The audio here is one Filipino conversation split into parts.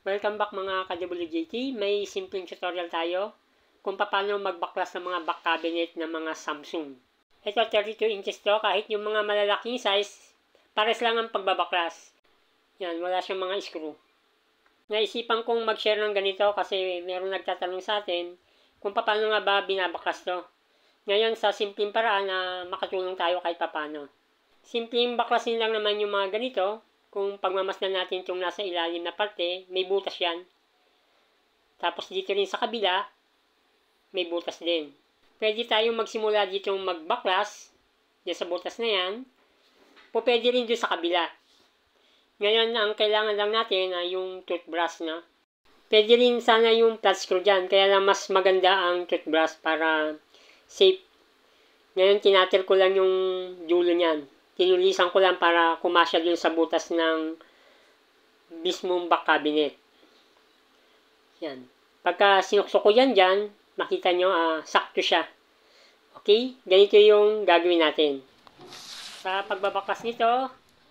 Welcome back mga ka-WJT. May simpleng tutorial tayo kung paano magbaklas ng mga back cabinet ng mga Samsung. Ito 32 inches to, kahit yung mga malalaking size, pares lang ang pagbabaklas. Yan, wala siyang mga screw. Naisipan kong mag-share ng ganito kasi meron nagtatanong sa atin kung paano nga ba binabaklas to. Ngayon sa simpleng paraan na makatulong tayo kahit paano. Simpleng baklasin lang naman yung mga ganito. Kung pagmamasdan natin itong nasa ilalim na parte, may butas yan. Tapos dito rin sa kabila, may butas din. Pwede tayong magsimula dito magbaklas, dyan sa butas na yan. Pwede rin dito sa kabila. Ngayon, ang kailangan lang natin ay yung toothbrush na. Pwede rin sana yung flat screw dyan, kaya lang mas maganda ang toothbrush para safe. Ngayon, tinatir ko lang yung dulo niyan. Tinulisan ko lang para kumasya dun sa butas ng mismong back cabinet. Yan. Pagka sinuksok ko yan dyan, makita nyo, sakto siya. Okay? Ganito yung gagawin natin. Sa pagbabaklas nito,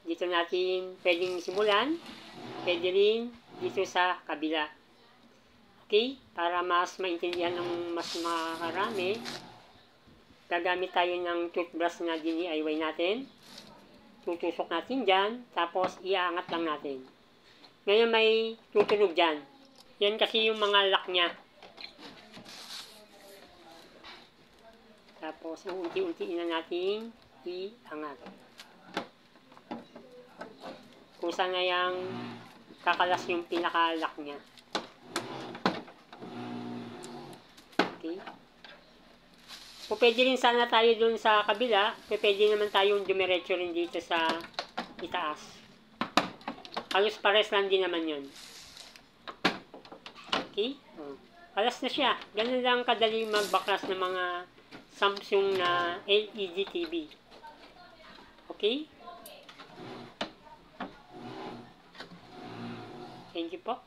dito natin pwedeng simulan. Pwede rin dito sa kabila. Okay? Para mas maintindihan ng mas makarami, gagamit tayo ng toothbrush na DIY natin. Tutusok natin dyan, tapos iaangat lang natin. Ngayon may tutunog dyan. Yan kasi yung mga lock nya. Tapos unti-unti na natin iangat. Kung saan na yung kakalas yung pinaka-lock nya. Okay. O pwede rin sana tayo dun sa kabila, pwede naman tayong dumiretso rin dito sa itaas. Halos pares lang din naman yun. Okay? Alas na siya. Ganun lang kadali magbaklas ng mga Samsung na LED TV. Okay? Thank you po.